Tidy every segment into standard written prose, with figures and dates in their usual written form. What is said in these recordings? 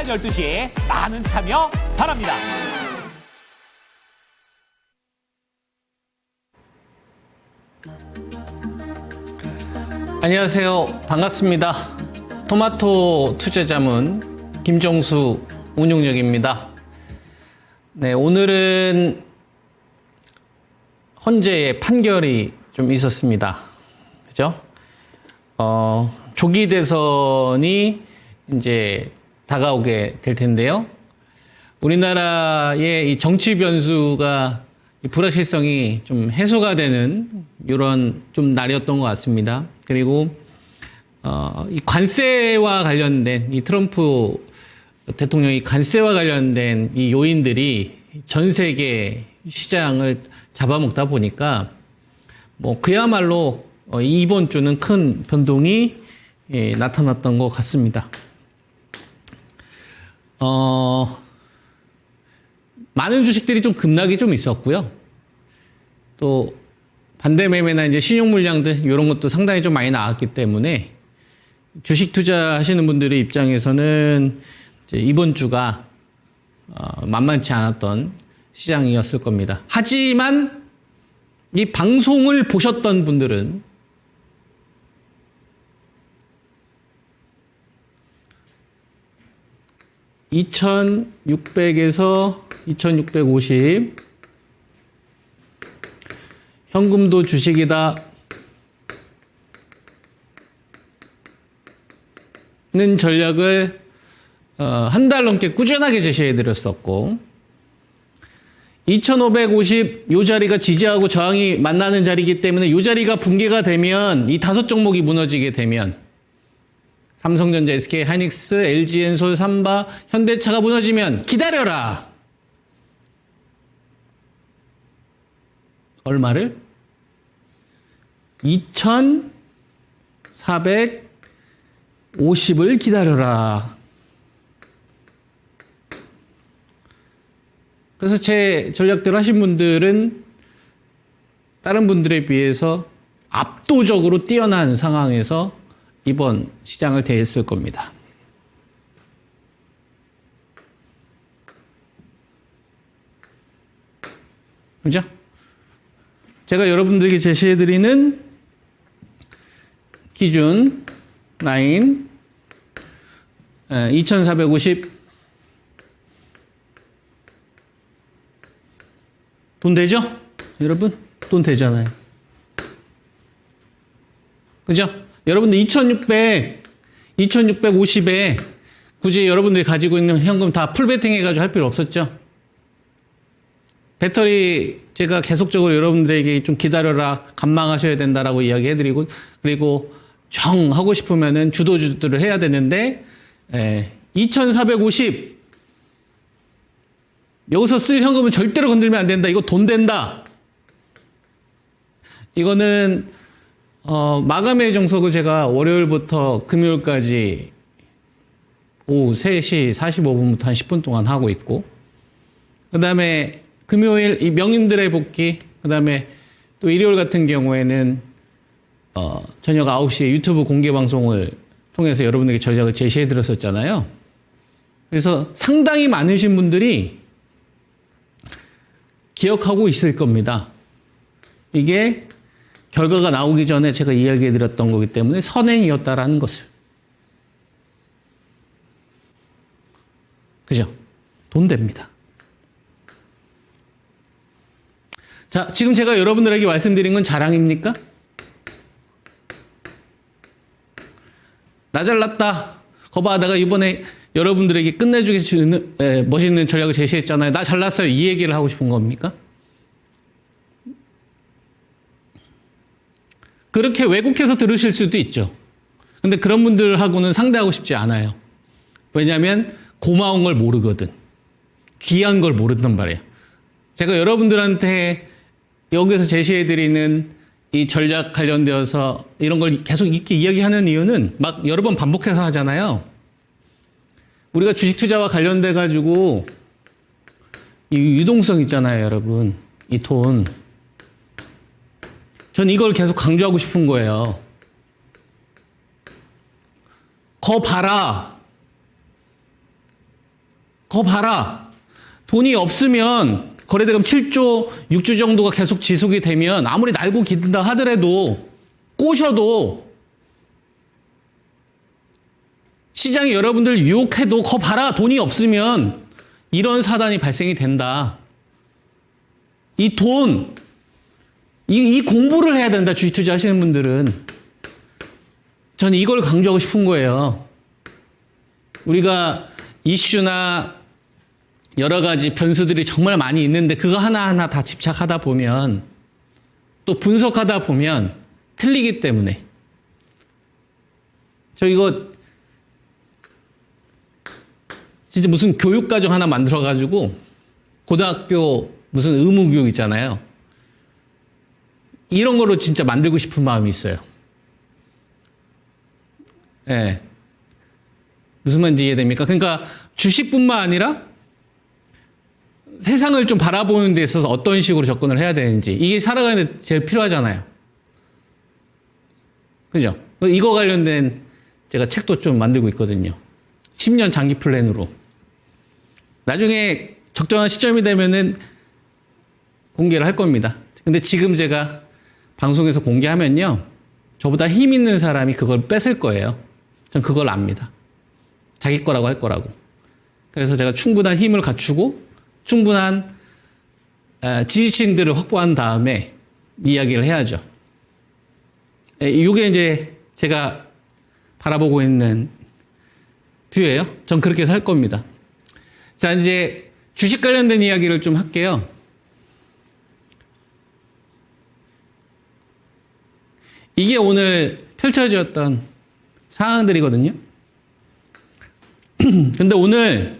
12시에 많은 참여 바랍니다. 안녕하세요. 반갑습니다. 토마토 투자자문 김정수 운용력입니다. 네, 오늘은 헌재의 판결이 좀 있었습니다. 그죠? 조기 대선이 이제 다가오게 될 텐데요. 우리나라의 이 정치 변수가 이 불확실성이 좀 해소가 되는 이런 좀 날이었던 것 같습니다. 그리고 이 관세와 관련된 이 트럼프 대통령이 관세와 관련된 이 요인들이 전 세계 시장을 잡아먹다 보니까 뭐 그야말로 이번 주는 큰 변동이 나타났던 것 같습니다. 많은 주식들이 좀 급락이 좀 있었고요. 또 반대 매매나 이제 신용 물량들 이런 것도 상당히 좀 많이 나왔기 때문에 주식 투자하시는 분들의 입장에서는 이제 이번 주가 만만치 않았던 시장이었을 겁니다. 하지만 이 방송을 보셨던 분들은 (2600에서) 2650 현금도 주식이다 는 전략을 한 달 넘게 꾸준하게 제시해 드렸었고 2550 요 자리가 지지하고 저항이 만나는 자리이기 때문에 요 자리가 붕괴가 되면 이 5종목이 무너지게 되면 삼성전자, SK 하이닉스, LG엔솔, 삼바, 현대차가 무너지면 기다려라. 얼마를? 2450을 기다려라. 그래서 제 전략대로 하신 분들은 다른 분들에 비해서 압도적으로 뛰어난 상황에서 이번 시장을 대했을 겁니다. 그죠? 제가 여러분들에게 제시해드리는 기준 라인 2450 돈 되죠? 여러분 돈 되잖아요. 그죠? 여러분들 2650에 굳이 여러분들이 가지고 있는 현금 다 풀베팅 해가지고 할 필요 없었죠? 배터리 제가 계속적으로 여러분들에게 좀 기다려라, 감망하셔야 된다라고 이야기해드리고, 그리고 정 하고 싶으면은 주도주들을 해야 되는데, 2450 여기서 쓸 현금은 절대로 건들면 안 된다. 이거 돈 된다. 이거는 마감의 정석을 제가 월요일부터 금요일까지 오후 3시 45분부터 한 10분 동안 하고 있고, 그 다음에 금요일 이 명인들의 복귀, 그 다음에 또 일요일 같은 경우에는 저녁 9시에 유튜브 공개 방송을 통해서 여러분에게 전략을 제시해 드렸었잖아요. 그래서 상당히 많으신 분들이 기억하고 있을 겁니다. 이게 결과가 나오기 전에 제가 이야기해 드렸던 거기 때문에 선행이었다라는 것을. 그죠? 돈 됩니다. 자, 지금 제가 여러분들에게 말씀드린 건 자랑입니까? 나 잘났다. 거봐, 내가 이번에 여러분들에게 끝내주기 멋있는 전략을 제시했잖아요. 나 잘났어요. 이 얘기를 하고 싶은 겁니까? 그렇게 왜곡해서 들으실 수도 있죠. 근데 그런 분들하고는 상대하고 싶지 않아요. 왜냐하면 고마운 걸 모르거든. 귀한 걸 모른단 말이에요. 제가 여러분들한테 여기서 제시해드리는 이 전략 관련되어서 이런 걸 계속 이렇게 이야기하는 이유는 막 여러 번 반복해서 하잖아요. 우리가 주식 투자와 관련돼 가지고 이 유동성 있잖아요, 여러분. 이 돈. 전 이걸 계속 강조하고 싶은 거예요. 거 봐라. 거 봐라. 돈이 없으면 거래대금 7조, 6조 정도가 계속 지속이 되면 아무리 날고 기든다 하더라도 꼬셔도 시장이 여러분들 유혹해도 거 봐라. 돈이 없으면 이런 사단이 발생이 된다. 이 돈, 이 공부를 해야 된다. 주식 투자하시는 분들은. 저는 이걸 강조하고 싶은 거예요. 우리가 이슈나 여러 가지 변수들이 정말 많이 있는데 그거 하나하나 다 집착하다 보면 또 분석하다 보면 틀리기 때문에 저 이거 진짜 무슨 교육과정 하나 만들어가지고 고등학교 무슨 의무교육 있잖아요. 이런 거로 진짜 만들고 싶은 마음이 있어요. 예. 네. 무슨 말인지 이해됩니까? 그러니까 주식뿐만 아니라 세상을 좀 바라보는 데 있어서 어떤 식으로 접근을 해야 되는지 이게 살아가는 데 제일 필요하잖아요. 그죠? 이거 관련된 제가 책도 좀 만들고 있거든요. 10년 장기 플랜으로. 나중에 적정한 시점이 되면은 공개를 할 겁니다. 근데 지금 제가 방송에서 공개하면요. 저보다 힘 있는 사람이 그걸 뺏을 거예요. 전 그걸 압니다. 자기 거라고 할 거라고. 그래서 제가 충분한 힘을 갖추고 충분한 지지층들을 확보한 다음에 이야기를 해야죠. 이게 이제 제가 바라보고 있는 뷰예요. 전 그렇게 살 겁니다. 자, 이제 주식 관련된 이야기를 좀 할게요. 이게 오늘 펼쳐졌던 상황들이거든요. 근데 오늘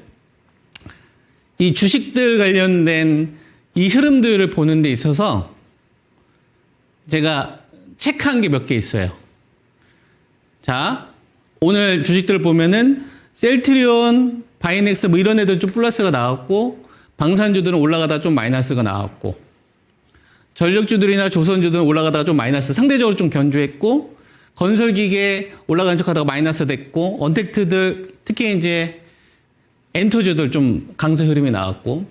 이 주식들 관련된 이 흐름들을 보는 데 있어서 제가 체크한 게 몇 개 있어요. 자, 오늘 주식들 보면은 셀트리온, 바이넥스 뭐 이런 애들 좀 플러스가 나왔고 방산주들은 올라가다 좀 마이너스가 나왔고 전력주들이나 조선주들은 올라가다가 좀 마이너스 상대적으로 좀 견조했고 건설기계 올라가는 척하다가 마이너스 됐고 언택트들 특히 이제 엔터주들 좀 강세 흐름이 나왔고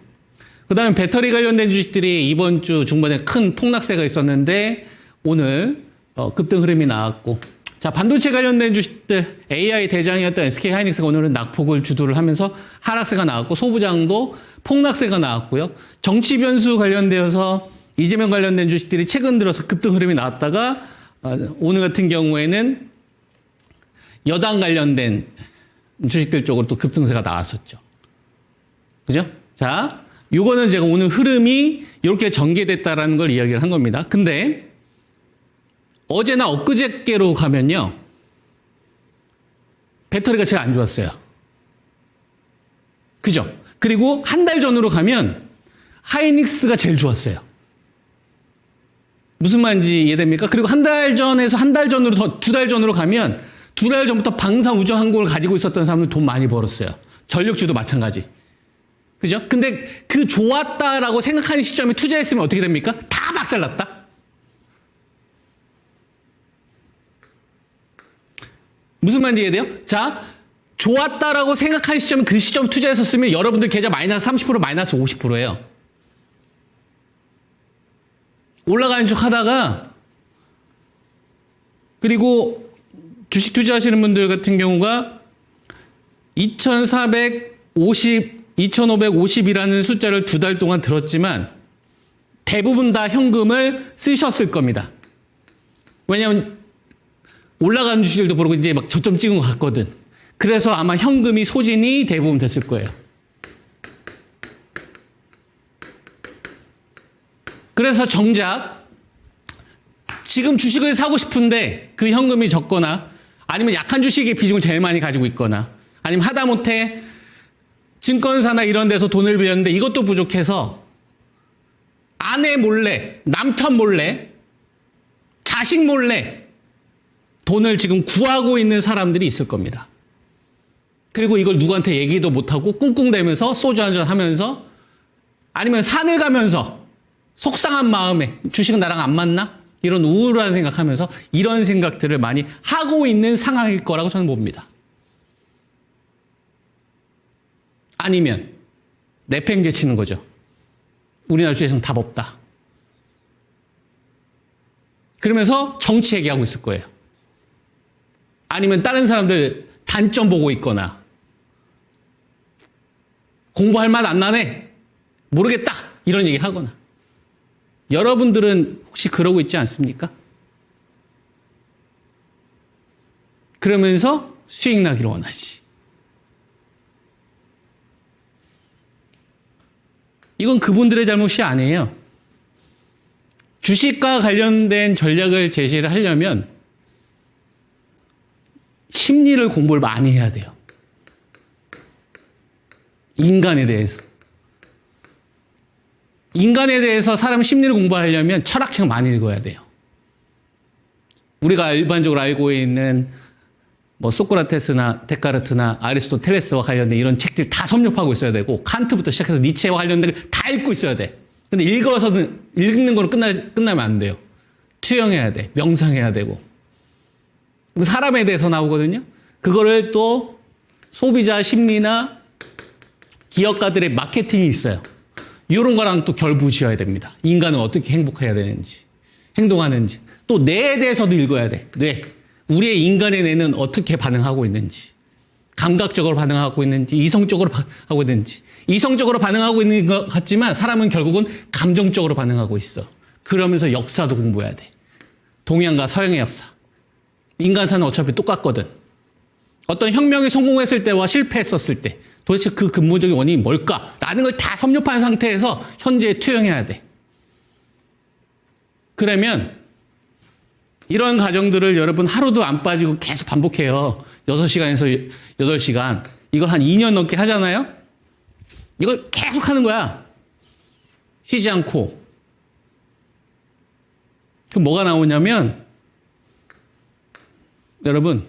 그 다음에 배터리 관련된 주식들이 이번 주 중반에 큰 폭락세가 있었는데 오늘 급등 흐름이 나왔고 자 반도체 관련된 주식들 AI 대장이었던 SK하이닉스가 오늘은 낙폭을 주도를 하면서 하락세가 나왔고 소부장도 폭락세가 나왔고요. 정치 변수 관련되어서 이재명 관련된 주식들이 최근 들어서 급등 흐름이 나왔다가 오늘 같은 경우에는 여당 관련된 주식들 쪽으로 또 급등세가 나왔었죠. 그죠? 자, 요거는 제가 오늘 흐름이 이렇게 전개됐다라는 걸 이야기를 한 겁니다. 근데 어제나 엊그저께로 가면요. 배터리가 제일 안 좋았어요. 그죠? 그리고 한 달 전으로 가면 하이닉스가 제일 좋았어요. 무슨 말인지 이해됩니까? 그리고 한 달 전에서 한 달 전으로 더 두 달 전으로 가면 두 달 전부터 방산 우정 항공을 가지고 있었던 사람들 돈 많이 벌었어요. 전력주도 마찬가지. 그죠? 근데 그 좋았다라고 생각하는 시점에 투자했으면 어떻게 됩니까? 다 박살났다? 무슨 말인지 이해돼요? 자, 좋았다라고 생각하는 시점에 그 시점 투자했었으면 여러분들 계좌 마이너스 30% 마이너스 50%예요. 올라가는 척 하다가 그리고 주식 투자하시는 분들 같은 경우가 2,550이라는 숫자를 두 달 동안 들었지만 대부분 다 현금을 쓰셨을 겁니다. 왜냐하면 올라가는 주식들도 모르고 이제 막 저점 찍은 것 같거든. 그래서 아마 현금이 소진이 대부분 됐을 거예요. 그래서 정작 지금 주식을 사고 싶은데 그 현금이 적거나 아니면 약한 주식의 비중을 제일 많이 가지고 있거나 아니면 하다못해 증권사나 이런 데서 돈을 빌렸는데 이것도 부족해서 아내 몰래, 남편 몰래, 자식 몰래 돈을 지금 구하고 있는 사람들이 있을 겁니다. 그리고 이걸 누구한테 얘기도 못하고 꿍꿍대면서 소주 한잔 하면서 아니면 산을 가면서 속상한 마음에 주식은 나랑 안 맞나? 이런 우울한 생각하면서 이런 생각들을 많이 하고 있는 상황일 거라고 저는 봅니다. 아니면 내팽개 치는 거죠. 우리나라 주식에서는 답 없다. 그러면서 정치 얘기하고 있을 거예요. 아니면 다른 사람들 단점 보고 있거나 공부할 맛 안 나네. 모르겠다. 이런 얘기 하거나. 여러분들은 혹시 그러고 있지 않습니까? 그러면서 수익 나기를 원하지. 이건 그분들의 잘못이 아니에요. 주식과 관련된 전략을 제시를 하려면 심리를 공부를 많이 해야 돼요. 인간에 대해서. 인간에 대해서 사람 심리를 공부하려면 철학책 많이 읽어야 돼요. 우리가 일반적으로 알고 있는 뭐 소크라테스나 데카르트나 아리스토텔레스와 관련된 이런 책들 다 섭렵하고 있어야 되고 칸트부터 시작해서 니체와 관련된 걸 다 읽고 있어야 돼. 근데 읽어서는 읽는 거로 끝나면 안 돼요. 투영해야 돼. 명상해야 되고. 사람에 대해서 나오거든요. 그거를 또 소비자 심리나 기업가들의 마케팅이 있어요. 이런 거랑 또 결부지어야 됩니다. 인간은 어떻게 행복해야 되는지, 행동하는지. 또 뇌에 대해서도 읽어야 돼. 뇌. 우리의 인간의 뇌는 어떻게 반응하고 있는지. 감각적으로 반응하고 있는지, 이성적으로 반응하고 있는지. 이성적으로 반응하고 있는 것 같지만 사람은 결국은 감정적으로 반응하고 있어. 그러면서 역사도 공부해야 돼. 동양과 서양의 역사. 인간사는 어차피 똑같거든. 어떤 혁명이 성공했을 때와 실패했었을 때 도대체 그 근본적인 원인이 뭘까라는 걸 다 섭렵한 상태에서 현재에 투영해야 돼. 그러면 이런 과정들을 여러분 하루도 안 빠지고 계속 반복해요. 6시간에서 8시간. 이걸 한 2년 넘게 하잖아요. 이걸 계속 하는 거야. 쉬지 않고. 그럼 뭐가 나오냐면 여러분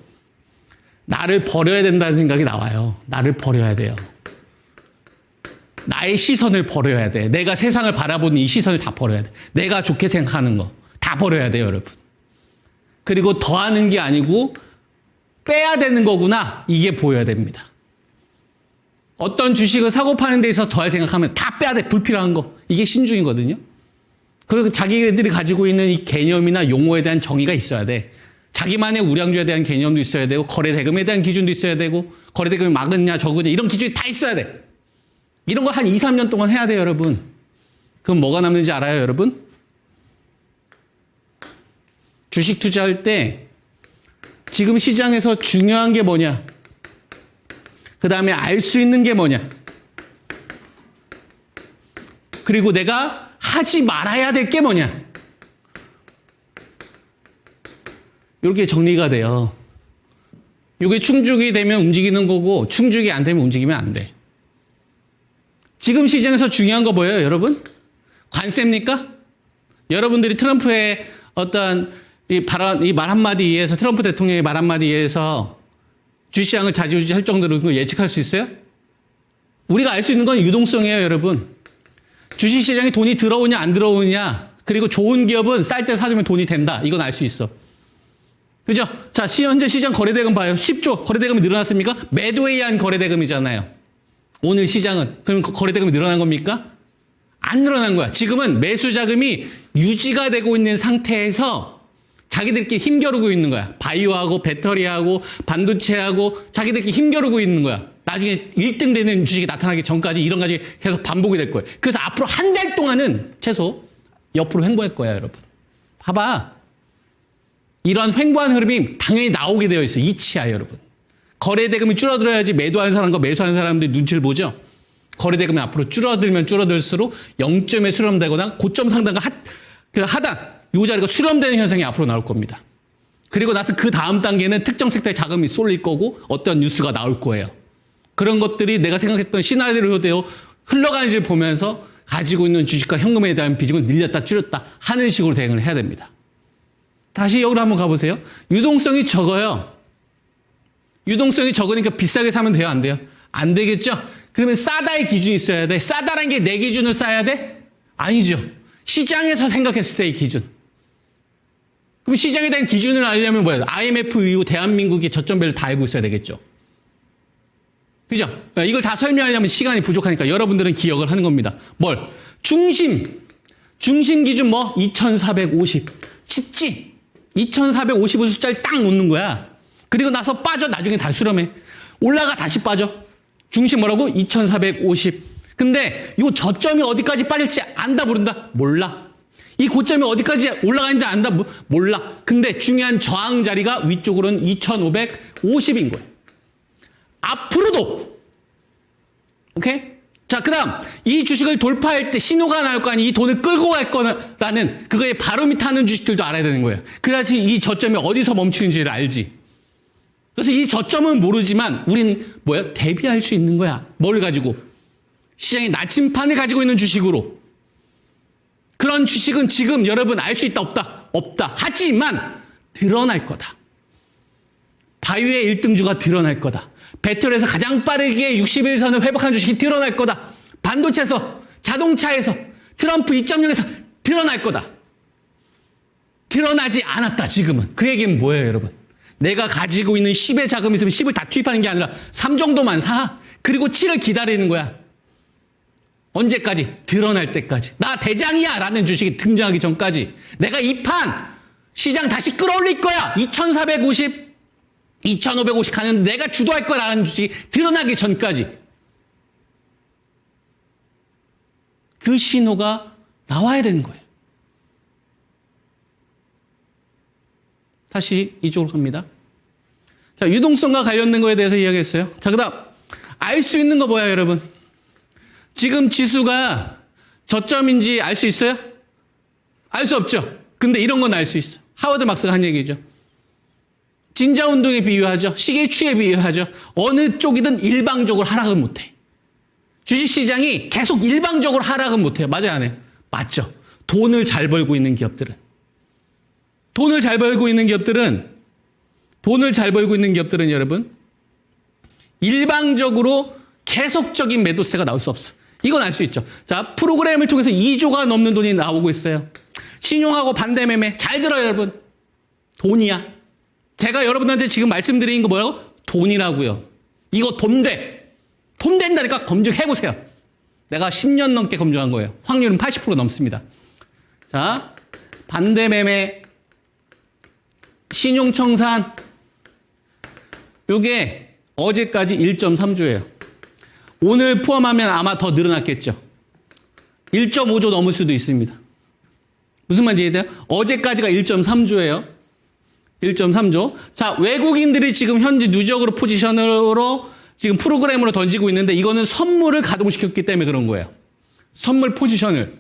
나를 버려야 된다는 생각이 나와요. 나를 버려야 돼요. 나의 시선을 버려야 돼. 내가 세상을 바라보는 이 시선을 다 버려야 돼. 내가 좋게 생각하는 거 다 버려야 돼요, 여러분. 그리고 더하는 게 아니고 빼야 되는 거구나. 이게 보여야 됩니다. 어떤 주식을 사고 파는 데 있어서 더할 생각하면 다 빼야 돼. 불필요한 거. 이게 신중이거든요. 그리고 자기들이 가지고 있는 이 개념이나 용어에 대한 정의가 있어야 돼. 자기만의 우량주에 대한 개념도 있어야 되고 거래대금에 대한 기준도 있어야 되고 거래대금이 많으냐 적으냐 이런 기준이 다 있어야 돼. 이런 거 한 2, 3년 동안 해야 돼요, 여러분. 그럼 뭐가 남는지 알아요, 여러분? 주식 투자할 때 지금 시장에서 중요한 게 뭐냐? 그 다음에 알 수 있는 게 뭐냐? 그리고 내가 하지 말아야 될 게 뭐냐? 이렇게 정리가 돼요. 이게 충족이 되면 움직이는 거고 충족이 안 되면 움직이면 안 돼. 지금 시장에서 중요한 거 뭐예요, 여러분? 관세입니까? 여러분들이 트럼프의 어떤 이 말 한마디에 의해서 트럼프 대통령의 말 한마디에 의해서 주시장을 좌지우지할 정도로 예측할 수 있어요? 우리가 알 수 있는 건 유동성이에요, 여러분. 주식시장에 돈이 들어오냐 안 들어오냐 그리고 좋은 기업은 쌀 때 사주면 돈이 된다. 이건 알 수 있어. 그죠? 자, 현재 시장 거래대금 봐요. 10조 거래대금이 늘어났습니까? 매도에 의한 거래대금이잖아요. 오늘 시장은. 그럼 거래대금이 늘어난 겁니까? 안 늘어난 거야. 지금은 매수 자금이 유지가 되고 있는 상태에서 자기들끼리 힘겨루고 있는 거야. 바이오하고 배터리하고 반도체하고 자기들끼리 힘겨루고 있는 거야. 나중에 1등 되는 주식이 나타나기 전까지 이런 가지 계속 반복이 될 거예요. 그래서 앞으로 한 달 동안은 최소 옆으로 횡보할 거야, 여러분. 봐봐. 이런 횡보한 흐름이 당연히 나오게 되어 있어요. 이치야, 여러분. 거래대금이 줄어들어야지 매도하는 사람과 매수하는 사람들이 눈치를 보죠. 거래대금이 앞으로 줄어들면 줄어들수록 0점에 수렴되거나 고점 상단과 하단 이 자리가 수렴되는 현상이 앞으로 나올 겁니다. 그리고 나서 그 다음 단계는 특정 섹터에 자금이 쏠릴 거고 어떤 뉴스가 나올 거예요. 그런 것들이 내가 생각했던 시나리오대로 흘러가는지를 보면서 가지고 있는 주식과 현금에 대한 비중을 늘렸다 줄였다 하는 식으로 대응을 해야 됩니다. 다시 여기로 한번 가보세요. 유동성이 적어요. 유동성이 적으니까 비싸게 사면 돼요, 안 돼요? 안 되겠죠? 그러면 싸다의 기준이 있어야 돼. 싸다라는 게 내 기준을 쌓아야 돼? 아니죠. 시장에서 생각했을 때의 기준. 그럼 시장에 대한 기준을 알려면 뭐예요? IMF 이후 대한민국이 저점배를 다 알고 있어야 되겠죠. 그죠? 이걸 다 설명하려면 시간이 부족하니까 여러분들은 기억을 하는 겁니다. 뭘? 중심 기준 뭐? 2450. 쉽지? 2450을 숫자를 딱 놓는 거야. 그리고 나서 빠져. 나중에 다시 수렴해. 올라가 다시 빠져. 중심 뭐라고? 2450. 근데 이 저점이 어디까지 빠질지 안다 모른다? 몰라. 이 고점이 어디까지 올라가는지 안다? 몰라. 근데 중요한 저항 자리가 위쪽으로는 2550인 거예요. 앞으로도. 오케이? 자, 그 다음 이 주식을 돌파할 때 신호가 나올 거 아니 이 돈을 끌고 갈 거라는 그거의 바로미터 하는 주식들도 알아야 되는 거예요. 그래야지 이 저점이 어디서 멈추는지를 알지. 그래서 이 저점은 모르지만 우린 뭐야? 대비할 수 있는 거야. 뭘 가지고? 시장의 나침판을 가지고 있는 주식으로. 그런 주식은 지금 여러분 알 수 있다 없다? 없다. 하지만 드러날 거다. 바이오의 1등주가 드러날 거다. 배터리에서 가장 빠르게 60일선을 회복한 주식이 드러날 거다. 반도체에서, 자동차에서, 트럼프 2.0에서 드러날 거다. 드러나지 않았다 지금은. 그 얘기는 뭐예요 여러분? 내가 가지고 있는 10의 자금이 있으면 10을 다 투입하는 게 아니라 3 정도만 사. 그리고 7을 기다리는 거야. 언제까지? 드러날 때까지. 나 대장이야 라는 주식이 등장하기 전까지. 내가 이 판 시장 다시 끌어올릴 거야. 2450 2550 가는 내가 주도할 거라는 주식이 드러나기 전까지. 그 신호가 나와야 되는 거예요. 다시 이쪽으로 갑니다. 자, 유동성과 관련된 거에 대해서 이야기했어요. 자, 그 다음 알 수 있는 거 뭐야 여러분? 지금 지수가 저점인지 알 수 있어요? 알 수 없죠. 근데 이런 건 알 수 있어. 하워드 막스가 한 얘기죠. 진자운동에 비유하죠. 시계추에 비유하죠. 어느 쪽이든 일방적으로 하락은 못해. 주식시장이 계속 일방적으로 하락은 못해요. 맞아요, 안 해요? 맞죠. 돈을 잘 벌고 있는 기업들은 여러분 일방적으로 계속적인 매도세가 나올 수 없어. 이건 알 수 있죠. 자, 프로그램을 통해서 2조가 넘는 돈이 나오고 있어요. 신용하고 반대 매매. 잘 들어요, 여러분. 돈이야. 제가 여러분한테 지금 말씀드리는 거 뭐라고? 돈이라고요. 이거 돈 돼. 돈 된다니까 검증해보세요. 내가 10년 넘게 검증한 거예요. 확률은 80% 넘습니다. 자, 반대 매매, 신용청산. 요게 어제까지 1.3조예요. 오늘 포함하면 아마 더 늘어났겠죠. 1.5조 넘을 수도 있습니다. 무슨 말인지 이해돼요? 어제까지가 1.3조예요. 1.3조. 자, 외국인들이 지금 현재 누적으로 포지션으로 지금 프로그램으로 던지고 있는데 이거는 선물을 가동시켰기 때문에 그런 거예요. 선물 포지션을.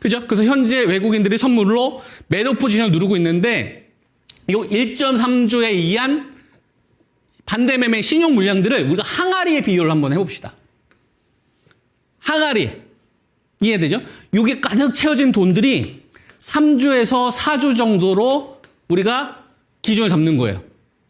그죠? 그래서 현재 외국인들이 선물로 매도 포지션을 누르고 있는데 이 1.3조에 의한 반대 매매 신용 물량들을 우리가 항아리에 비교를 한번 해봅시다. 항아리. 이해되죠? 이게 가득 채워진 돈들이 3조에서 4조 정도로 우리가 기준을 잡는 거예요.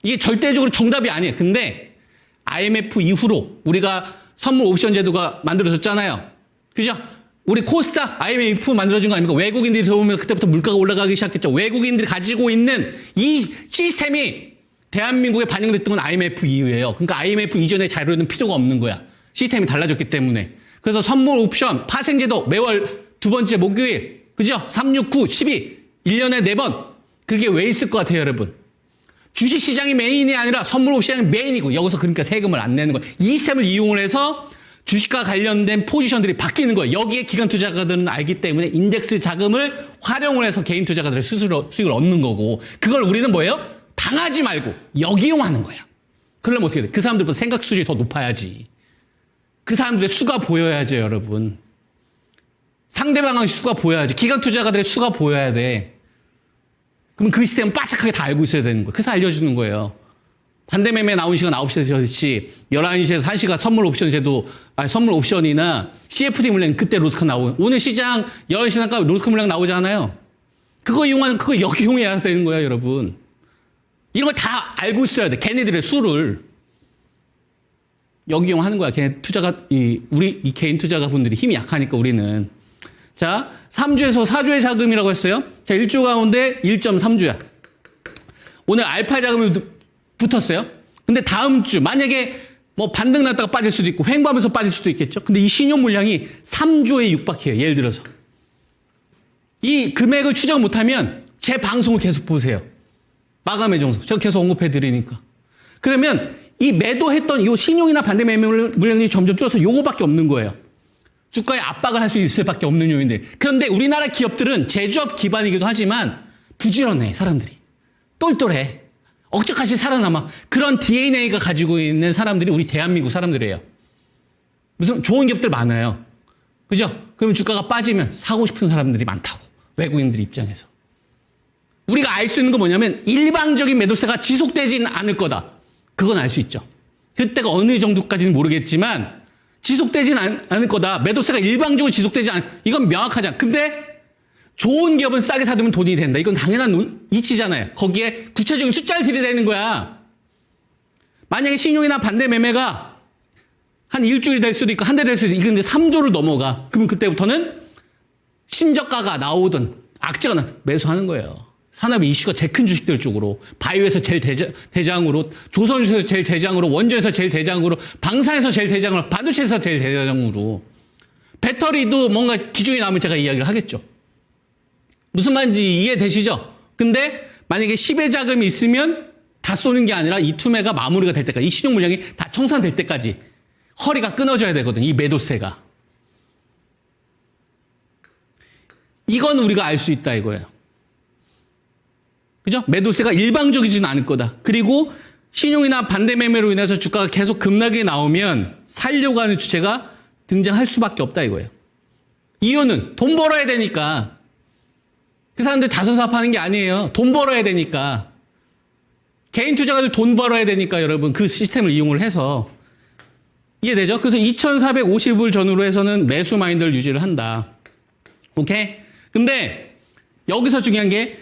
이게 절대적으로 정답이 아니에요. 근데 IMF 이후로 우리가 선물 옵션 제도가 만들어졌잖아요. 그죠? 우리 코스닥 IMF 만들어진 거 아닙니까? 외국인들이 들어오면 그때부터 물가가 올라가기 시작했죠. 외국인들이 가지고 있는 이 시스템이 대한민국에 반영됐던 건 IMF 이후예요. 그러니까 IMF 이전의 자료는 필요가 없는 거야. 시스템이 달라졌기 때문에. 그래서 선물 옵션, 파생제도 매월 두 번째 목요일, 그죠? 3, 6, 9, 12, 1년에 4번. 그게 왜 있을 것 같아요, 여러분? 주식시장이 메인이 아니라 선물 옵션이 메인이고 여기서 그러니까 세금을 안 내는 거예요. 이 시스템을 이용을 해서 주식과 관련된 포지션들이 바뀌는 거예요. 여기에 기관 투자가들은 알기 때문에 인덱스 자금을 활용을 해서 개인 투자가들의 수익을 얻는 거고 그걸 우리는 뭐예요? 당하지 말고 역이용하는 거야. 그러려면 어떻게 돼? 그 사람들보다 생각 수준이 더 높아야지. 그 사람들의 수가 보여야죠, 여러분. 상대방의 수가 보여야지. 기관 투자가들의 수가 보여야 돼. 그럼 그 시스템은 빠삭하게 다 알고 있어야 되는 거예요. 그래서 알려주는 거예요. 반대 매매 나온 시간 9시에서 6시, 11시에서 1시가 선물 옵션 제도, 선물 옵션이나 CFD 물량 그때 로스카 나오고, 오늘 시장 11시 나가 로스카 물량 나오잖아요. 그거 이용하는, 그거 역이용해야 되는 거예요, 여러분. 이런 걸 다 알고 있어야 돼. 걔네들의 수를. 역이용하는 거야. 걔네 투자가, 우리 이 개인 투자가 분들이 힘이 약하니까 우리는. 자, 3조에서 4조의 자금이라고 했어요. 자, 1조 가운데 1.3조야. 오늘 알파 자금이 붙었어요. 근데 다음 주, 만약에 뭐 반등 났다가 빠질 수도 있고 횡보하면서 빠질 수도 있겠죠. 근데 이 신용 물량이 3조에 육박해요. 예를 들어서. 이 금액을 추적 못하면 제 방송을 계속 보세요. 마감의 정석. 제가 계속 언급해 드리니까. 그러면 이 매도했던 이 신용이나 반대 매매 물량이 점점 줄어서 요거밖에 없는 거예요. 주가에 압박을 할 수 있을 밖에 없는 요인들. 그런데 우리나라 기업들은 제조업 기반이기도 하지만 부지런해, 사람들이. 똘똘해. 억적같이 살아남아. 그런 DNA가 가지고 있는 사람들이 우리 대한민국 사람들이에요. 무슨 좋은 기업들 많아요. 그죠? 그러면 주가가 빠지면 사고 싶은 사람들이 많다고. 외국인들 입장에서. 우리가 알 수 있는 건 뭐냐면 일방적인 매도세가 지속되지는 않을 거다. 그건 알 수 있죠. 그때가 어느 정도까지는 모르겠지만 지속되지는 않을 거다. 매도세가 일방적으로 지속되지 이건 명확하잖아. 근데 좋은 기업은 싸게 사두면 돈이 된다. 이건 당연한 이치잖아요. 거기에 구체적인 숫자를 들이대는 거야. 만약에 신용이나 반대 매매가 한 일주일 될 수도 있고 한 달 될 수도 있고 근데 3조를 넘어가. 그러면 그때부터는 신저가가 나오든 악재가 나 매수하는 거예요. 산업 이슈가 제일 큰 주식들 쪽으로 바이오에서 제일 대장으로 조선주에서 제일 대장으로 원전에서 제일 대장으로 방산에서 제일 대장으로 반도체에서 제일 대장으로 배터리도 뭔가 기준이 나오면 제가 이야기를 하겠죠. 무슨 말인지 이해되시죠? 근데 만약에 10의 자금이 있으면 다 쏘는 게 아니라 이 투매가 마무리가 될 때까지 이 신용 물량이 다 청산될 때까지 허리가 끊어져야 되거든. 이 매도세가. 이건 우리가 알 수 있다 이거예요. 그죠? 매도세가 일방적이지는 않을 거다. 그리고 신용이나 반대 매매로 인해서 주가가 계속 급락이 나오면 살려고 하는 주체가 등장할 수밖에 없다 이거예요. 이유는 돈 벌어야 되니까. 그 사람들 다선사업하는 게 아니에요. 돈 벌어야 되니까. 개인 투자가들 돈 벌어야 되니까 여러분 그 시스템을 이용을 해서 이해되죠? 그래서 2,450을 전후로 해서는 매수 마인드를 유지를 한다. 오케이? 근데 여기서 중요한 게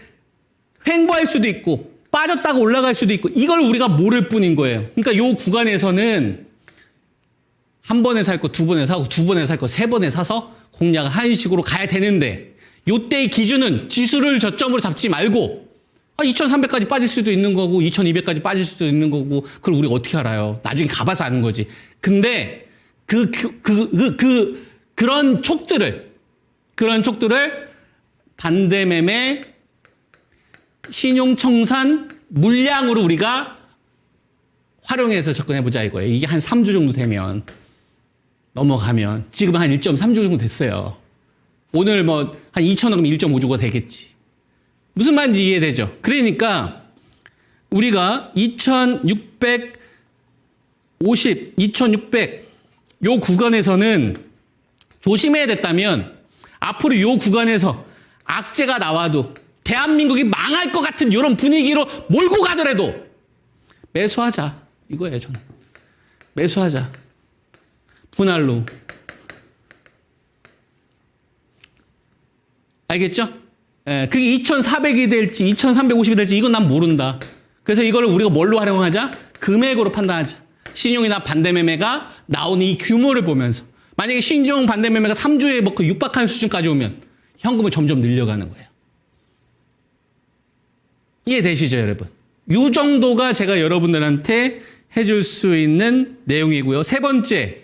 횡보할 수도 있고 빠졌다가 올라갈 수도 있고 이걸 우리가 모를 뿐인 거예요. 그러니까 요 구간에서는 한 번에 살 거, 두 번에 사고 두 번에 살 거, 세 번에 사서 공략을 하는 식으로 가야 되는데 요때의 기준은 지수를 저점으로 잡지 말고 2,300까지 빠질 수도 있는 거고 2,200까지 빠질 수도 있는 거고 그걸 우리가 어떻게 알아요? 나중에 가봐서 아는 거지. 근데 그런 촉들을 반대매매 신용청산 물량으로 우리가 활용해서 접근해보자 이거예요. 이게 한 3주 정도 되면 넘어가면 지금 한 1.3주 정도 됐어요. 오늘 뭐 한 2,000억이면 1.5주가 되겠지. 무슨 말인지 이해되죠? 그러니까 우리가 2,600 요 구간에서는 조심해야 됐다면 앞으로 요 구간에서 악재가 나와도 대한민국이 망할 것 같은 이런 분위기로 몰고 가더라도 매수하자 이거예요. 저는 매수하자 분할로. 알겠죠? 예, 그게 2,400이 될지 2,350이 될지 이건 난 모른다. 그래서 이걸 우리가 뭘로 활용하자? 금액으로 판단하자. 신용이나 반대매매가 나오는 이 규모를 보면서 만약에 신용 반대매매가 3주에 뭐 육박하는 수준까지 오면 현금을 점점 늘려가는 거예요. 이해되시죠, 여러분? 요 정도가 제가 여러분들한테 해줄 수 있는 내용이고요. 세 번째,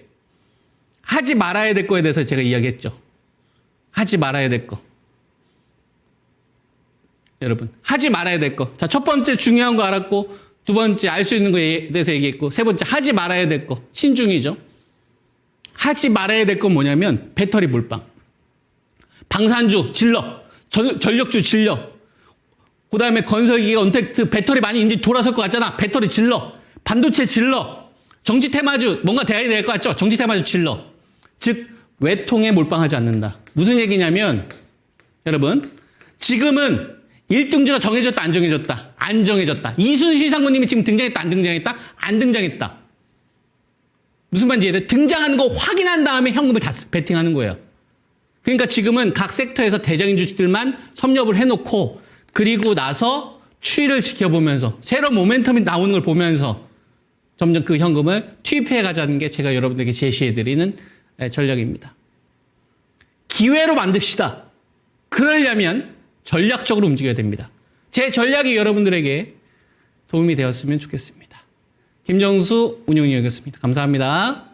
하지 말아야 될 거에 대해서 제가 이야기했죠. 하지 말아야 될 거. 여러분, 하지 말아야 될 거. 자, 첫 번째 중요한 거 알았고, 두 번째 알 수 있는 거에 대해서 얘기했고, 세 번째 하지 말아야 될 거. 신중이죠. 하지 말아야 될 건 뭐냐면 배터리 몰빵. 방산주 질러. 전력주 질러. 그 다음에 건설기가 언택트 배터리 많이 이제 돌아설 것 같잖아. 배터리 질러. 반도체 질러. 정치 테마주 뭔가 돼야 될 것 같죠? 정치 테마주 질러. 즉 외통에 몰빵하지 않는다. 무슨 얘기냐면 여러분 지금은 1등주가 정해졌다 안 정해졌다? 안 정해졌다. 이순신 상무님이 지금 등장했다 안 등장했다? 안 등장했다. 무슨 말인지 이해돼? 등장하는 거 확인한 다음에 현금을 다 베팅하는 거예요. 그러니까 지금은 각 섹터에서 대장인 주식들만 섭렵을 해놓고 그리고 나서 추이를 지켜보면서 새로운 모멘텀이 나오는 걸 보면서 점점 그 현금을 투입해 가자는 게 제가 여러분들에게 제시해드리는 전략입니다. 기회로 만듭시다. 그러려면 전략적으로 움직여야 됩니다. 제 전략이 여러분들에게 도움이 되었으면 좋겠습니다. 김정수 운영위원이었습니다. 감사합니다.